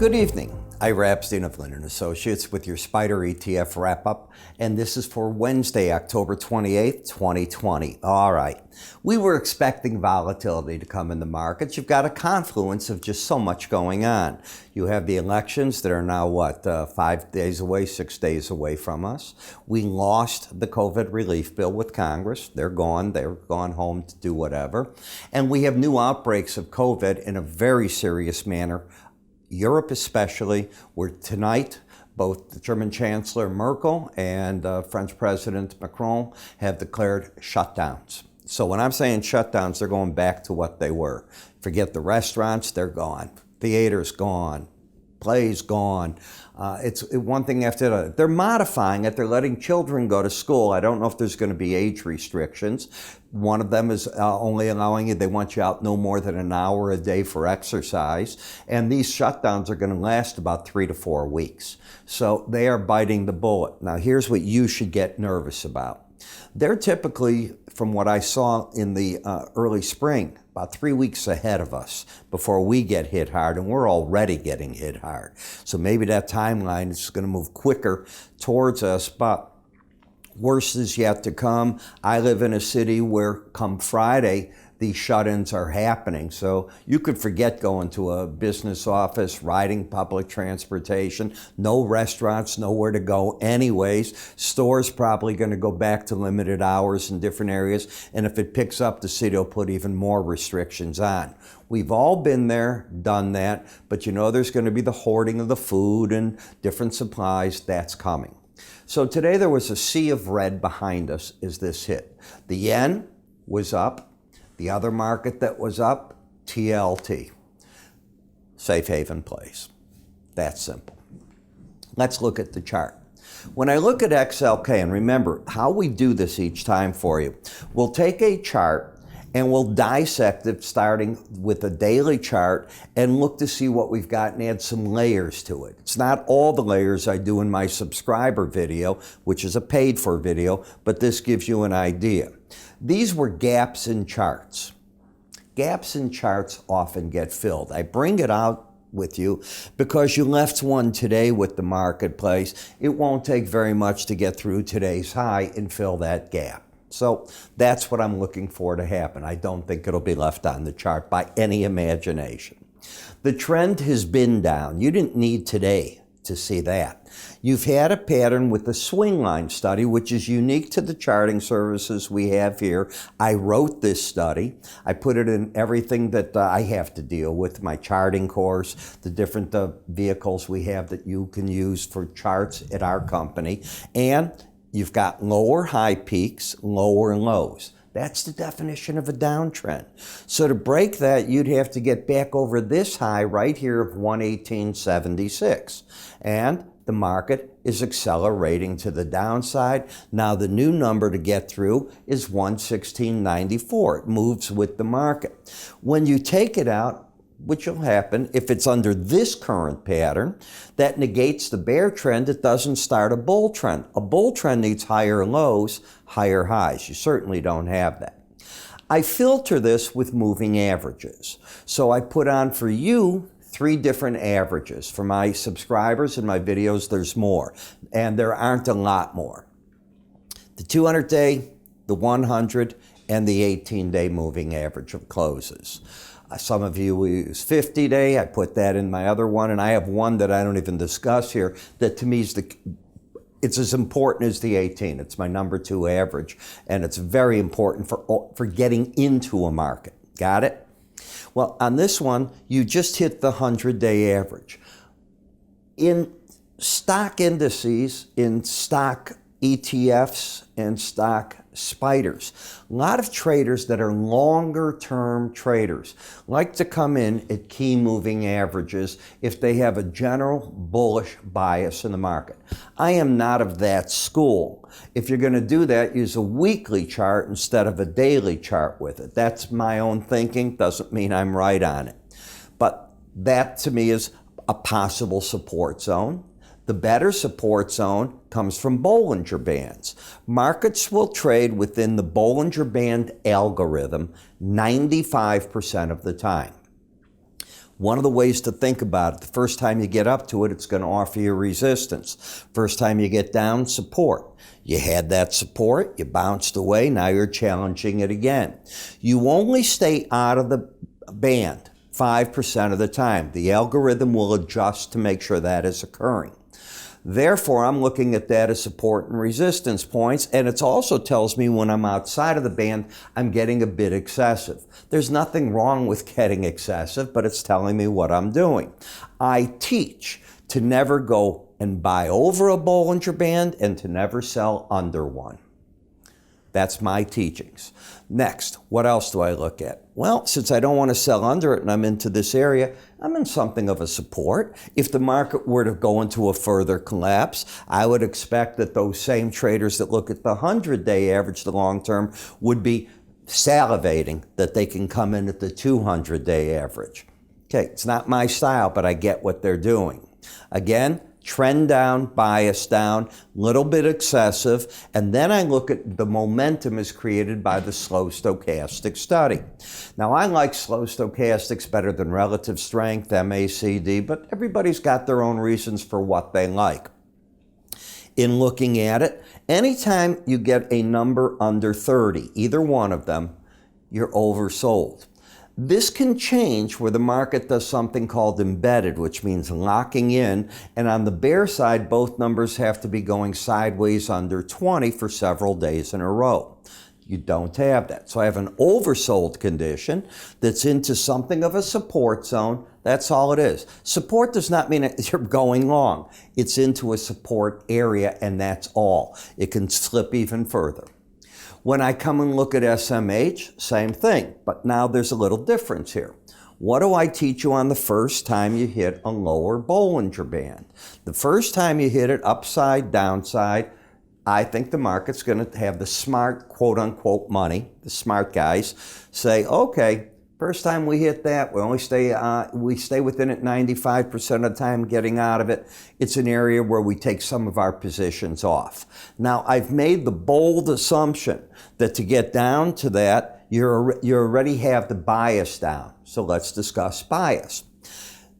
Good evening. Ira Epstein of Linn & Associates with your SPDR ETF wrap-up, and this is for Wednesday, October 28th, 2020. All right. We were expecting volatility to come in the markets. You've got a confluence of just so much going on. You have the elections that are now, 5 days away, 6 days away from us. We lost the COVID relief bill with Congress. They're gone. They're gone home to do whatever. And we have new outbreaks of COVID in a very serious manner. Europe especially, where tonight both the German Chancellor Merkel and French President Macron have declared shutdowns. So when I'm saying shutdowns, they're going back to what they were. Forget the restaurants, they're gone. Theaters gone. Plays gone. It's one thing after the other. They're modifying it. They're letting children go to school. I don't know if there's going to be age restrictions. One of them is only allowing you, they want you out no more than an hour a day for exercise. And these shutdowns are going to last about 3 to 4 weeks. So they are biting the bullet. Now here's what you should get nervous about. They're typically, from what I saw in the early spring, about 3 weeks ahead of us before we get hit hard, and we're already getting hit hard. So maybe that timeline is going to move quicker towards us, but worse is yet to come. I live in a city where come Friday, these shut-ins are happening. So you could forget going to a business office, riding public transportation, no restaurants, nowhere to go anyways. Stores probably going to go back to limited hours in different areas. And if it picks up, the city will put even more restrictions on. We've all been there, done that, but you know there's going to be the hoarding of the food and different supplies. That's coming. So today there was a sea of red behind us as this hit. The yen was up. The other market that was up, TLT, safe haven place. That's simple. Let's look at the chart. When I look at XLK, and remember how we do this each time for you, we'll take a chart and we'll dissect it starting with a daily chart and look to see what we've got and add some layers to it. It's not all the layers I do in my subscriber video, which is a paid for video, but this gives you an idea. These were gaps in charts. Gaps in charts often get filled. I bring it out with you because you left one today with the marketplace. It won't take very much to get through today's high and fill that gap. So that's what I'm looking for to happen. I don't think it'll be left on the chart by any imagination. The trend has been down. You didn't need today to see that. You've had a pattern with the swing line study, which is unique to the charting services we have here. I wrote this study. I put it in everything that I have to deal with, my charting course, the different vehicles we have that you can use for charts at our company. And you've got lower high peaks, lower lows. That's the definition of a downtrend. So to break that, you'd have to get back over this high right here of 118.76. And the market is accelerating to the downside. Now the new number to get through is 116.94. It moves with the market. When you take it out, which will happen if it's under this current pattern, that negates the bear trend. It doesn't start a bull trend. A bull trend needs higher lows, higher highs. You certainly don't have that. I filter this with moving averages. So I put on for you 3 different averages. For my subscribers in my videos, there's more. And there aren't a lot more. The 200-day, the 100, and the 18-day moving average of closes. Some of you use 50-day. I put that in my other one, and I have one that I don't even discuss here that to me is it's as important as the 18. It's my number 2 average, and it's very important for getting into a market. Got it? Well, on this one, you just hit the 100-day average. In stock indices, in stock ETFs, and stock spiders, a lot of traders that are longer term traders like to come in at key moving averages if they have a general bullish bias in the market. I am not of that school. If you're going to do that, use a weekly chart instead of a daily chart with it. That's my own thinking. Doesn't mean I'm right on it. But that to me is a possible support zone. The better support zone comes from Bollinger Bands. Markets will trade within the Bollinger Band algorithm 95% of the time. One of the ways to think about it, the first time you get up to it, it's going to offer you resistance. First time you get down, support. You had that support, you bounced away, now you're challenging it again. You only stay out of the band 5% of the time. The algorithm will adjust to make sure that is occurring. Therefore, I'm looking at that as support and resistance points, and it also tells me when I'm outside of the band, I'm getting a bit excessive. There's nothing wrong with getting excessive, but it's telling me what I'm doing. I teach to never go and buy over a Bollinger Band and to never sell under one. That's my teachings. Next, what else do I look at? Well, since I don't want to sell under it and I'm into this area, I'm in something of a support. If the market were to go into a further collapse, I would expect that those same traders that look at the 100-day average, the long term, would be salivating that they can come in at the 200-day average. Okay, it's not my style, but I get what they're doing. Again, trend down, bias down, little bit excessive, and then I look at the momentum is created by the slow stochastic study. Now, I like slow stochastics better than relative strength, MACD, but everybody's got their own reasons for what they like. In looking at it, anytime you get a number under 30, either one of them, you're oversold. This can change where the market does something called embedded, which means locking in, and on the bear side, both numbers have to be going sideways under 20 for several days in a row. You don't have that. So I have an oversold condition that's into something of a support zone. That's all it is. Support does not mean that you're going long. It's into a support area, and that's all. It can slip even further. When I come and look at SMH, same thing, but now there's a little difference here. What do I teach you on the first time you hit a lower Bollinger Band? The first time you hit it upside, downside, I think the market's going to have the smart, quote unquote, money, the smart guys, say, okay, first time we hit that, we stay within it 95% of the time getting out of it. It's an area where we take some of our positions off. Now, I've made the bold assumption that to get down to that, you already have the bias down. So let's discuss bias.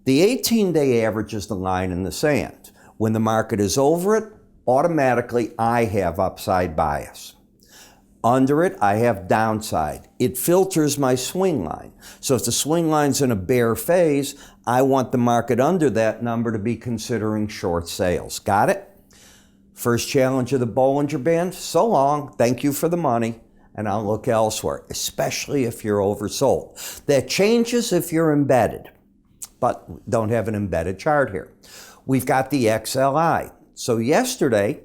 The 18-day average is the line in the sand. When the market is over it, automatically I have upside bias. Under it, I have downside. It filters my swing line. So if the swing line's in a bear phase, I want the market under that number to be considering short sales. Got it? First challenge of the Bollinger Band, so long, thank you for the money, and I'll look elsewhere, especially if you're oversold. That changes if you're embedded, but don't have an embedded chart here. We've got the XLI. So yesterday,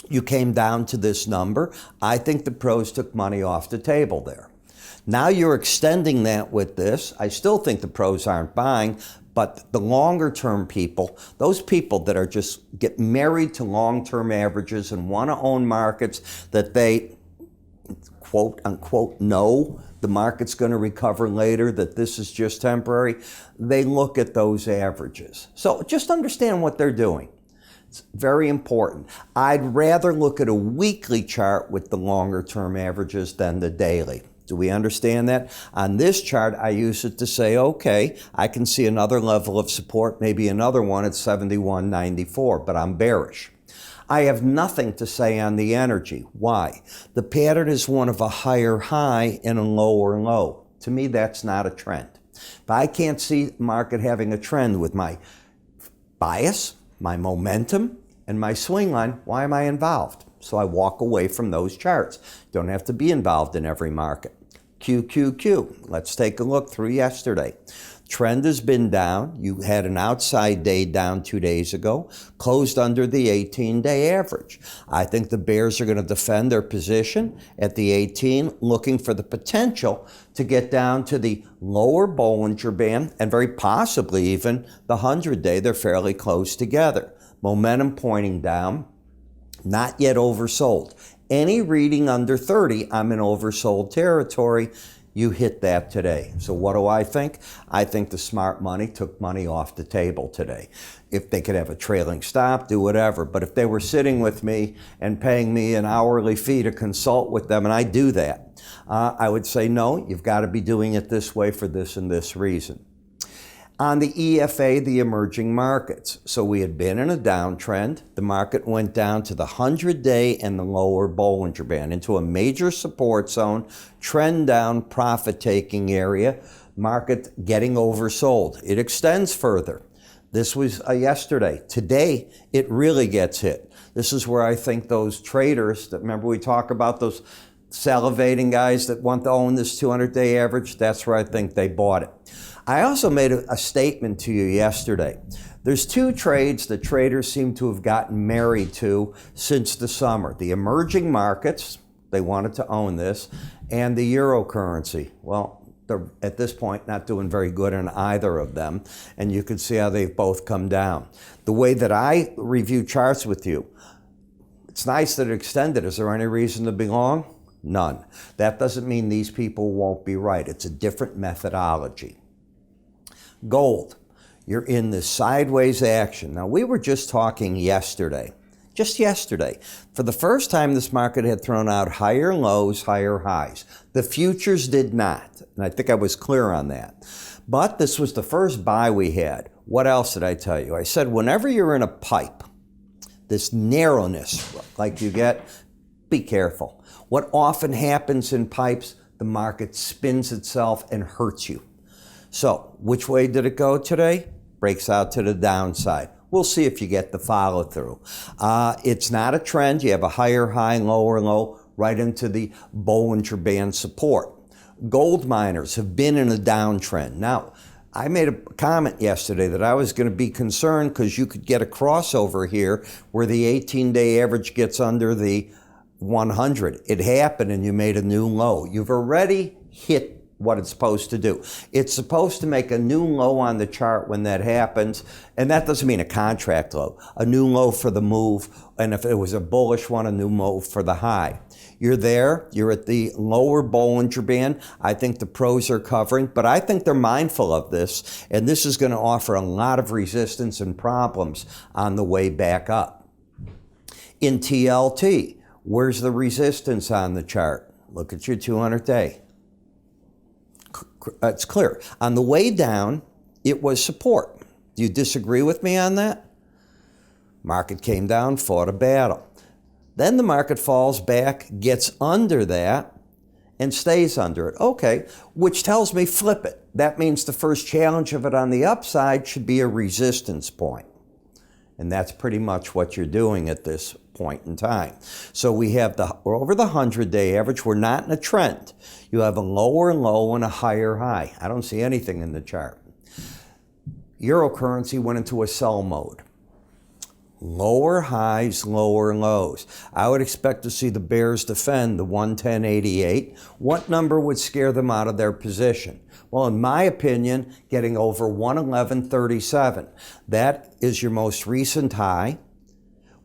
you came down to this number. I think the pros took money off the table there. Now you're extending that with this. I still think the pros aren't buying, but the longer term people, those people that are just get married to long-term averages and want to own markets that they, quote unquote, know the market's going to recover later, that this is just temporary, they look at those averages. So just understand what they're doing. It's very important. I'd rather look at a weekly chart with the longer term averages than the daily. Do we understand that? On this chart, I use it to say, okay, I can see another level of support, maybe another one at 71.94, but I'm bearish. I have nothing to say on the energy. Why? The pattern is one of a higher high and a lower low. To me, that's not a trend. If I can't see the market having a trend with my bias, my momentum, and my swing line, why am I involved? So I walk away from those charts. Don't have to be involved in every market. QQQ, let's take a look through yesterday. Trend has been down. You had an outside day down 2 days ago, closed under the 18-day average. I think the bears are going to defend their position at the 18, looking for the potential to get down to the lower Bollinger Band and very possibly even the 100-day. They're fairly close together. Momentum pointing down, not yet oversold. Any reading under 30, I'm in oversold territory. You hit that today. So what do I think? I think the smart money took money off the table today. If they could have a trailing stop, do whatever. But if they were sitting with me and paying me an hourly fee to consult with them, and I do that, I would say, no, you've got to be doing it this way for this and this reason. On the EFA, the emerging markets. So we had been in a downtrend. The market went down to the 100-day and the lower Bollinger Band into a major support zone, trend down, profit-taking area, market getting oversold. It extends further. This was yesterday. Today, it really gets hit. This is where I think those traders, that remember we talk about those salivating guys that want to own this 200-day average, that's where I think they bought it. I also made a statement to you yesterday. There's two trades that traders seem to have gotten married to since the summer. The emerging markets, they wanted to own this, and the euro currency. Well, they're at this point not doing very good in either of them, and you can see how they've both come down. The way that I review charts with you, it's nice that it extended. Is there any reason to be long? None. That doesn't mean these people won't be right. It's a different methodology. Gold, you're in this sideways action. Now, we were just talking yesterday, for the first time this market had thrown out higher lows, higher highs. The futures did not, and I think I was clear on that. But this was the first buy we had. What else did I tell you? I said whenever you're in a pipe, this narrowness like you get, be careful. What often happens in pipes, the market spins itself and hurts you. So, which way did it go today? Breaks out to the downside. We'll see if you get the follow through. It's not a trend. You have a higher high, lower low, right into the Bollinger Band support. Gold miners have been in a downtrend. Now, I made a comment yesterday that I was going to be concerned because you could get a crossover here where the 18-day average gets under the 100. It happened and you made a new low. You've already hit what it's supposed to do. It's supposed to make a new low on the chart when that happens, and that doesn't mean a contract low, a new low for the move, and if it was a bullish one, a new move for the high. You're there, you're at the lower Bollinger Band. I think the pros are covering, but I think they're mindful of this, and this is going to offer a lot of resistance and problems on the way back up. In TLT, where's the resistance on the chart? Look at your 200-day. It's clear. On the way down, it was support. Do you disagree with me on that? Market came down, fought a battle. Then the market falls back, gets under that, and stays under it. Okay, which tells me flip it. That means the first challenge of it on the upside should be a resistance point. And that's pretty much what you're doing at this point in time. So we're over the 100-day average. We're not in a trend. You have a lower low and a higher high. I don't see anything in the chart. Euro currency went into a sell mode. Lower highs, lower lows. I would expect to see the bears defend the 110.88. What number would scare them out of their position? Well, in my opinion, getting over 111.37. That is your most recent high.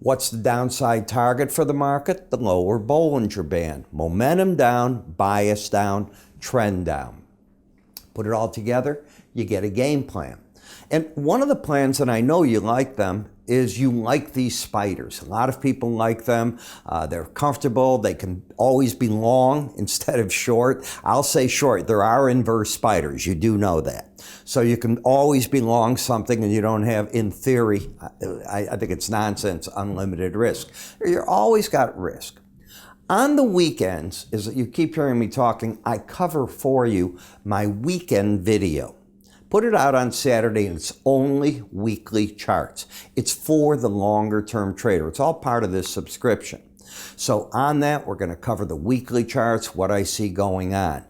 What's the downside target for the market? The lower Bollinger Band. Momentum down, bias down, trend down. Put it all together, you get a game plan. And one of the plans, and I know you like them, is you like these spiders. A lot of people like them. They're comfortable. They can always be long instead of short. I'll say short. There are inverse spiders. You do know that. So you can always be long something and you don't have, in theory, I think it's nonsense, unlimited risk. You're always got risk. On the weekends, is that you keep hearing me talking, I cover for you my weekend video. Put it out on Saturday, and it's only weekly charts. It's for the longer term trader. It's all part of this subscription. So on that, we're going to cover the weekly charts, what I see going on.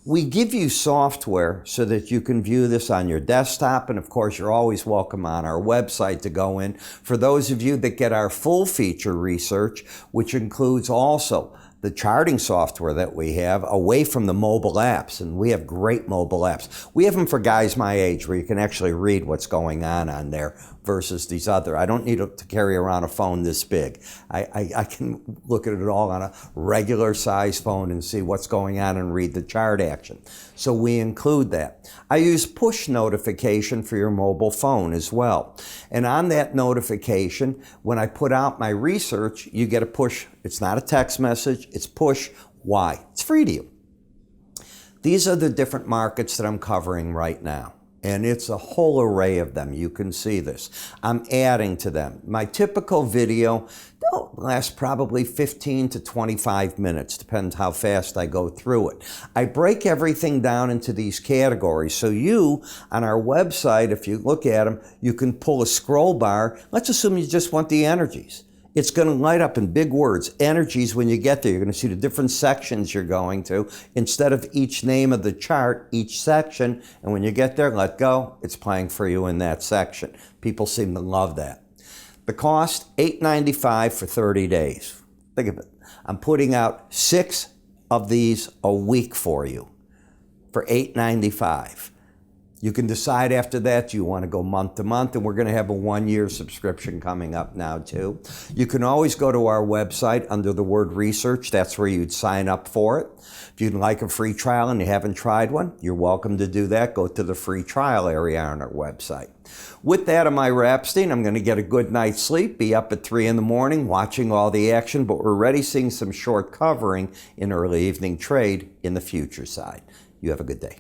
We give you software so that you can view this on your desktop, and of course, you're always welcome on our website to go in. For those of you that get our full feature research, which includes also the charting software that we have away from the mobile apps, and we have great mobile apps. We have them for guys my age where you can actually read what's going on there versus these other. I don't need to carry around a phone this big. I can look at it all on a regular size phone and see what's going on and read the chart action. So we include that. I use push notification for your mobile phone as well. And on that notification, when I put out my research, you get a push. It's not a text message, it's push. Why? It's free to you. These are the different markets that I'm covering right now. And it's a whole array of them. You can see this. I'm adding to them. My typical video lasts probably 15 to 25 minutes, depends how fast I go through it. I break everything down into these categories. So you, on our website, if you look at them, you can pull a scroll bar. Let's assume you just want the energies. It's going to light up in big words, energies. When you get there, you're going to see the different sections you're going to. Instead of each name of the chart, each section. And when you get there, let go. It's playing for you in that section. People seem to love that. The cost, $8.95 for 30 days. Think of it. I'm putting out 6 of these a week for you for $8.95. You can decide after that, do you want to go month to month? And we're going to have a 1-year subscription coming up now too. You can always go to our website under the word research. That's where you'd sign up for it. If you'd like a free trial and you haven't tried one, you're welcome to do that. Go to the free trial area on our website. With that, I'm Ira Epstein. I'm going to get a good night's sleep, be up at 3 in the morning watching all the action, but we're already seeing some short covering in early evening trade in the future side. You have a good day.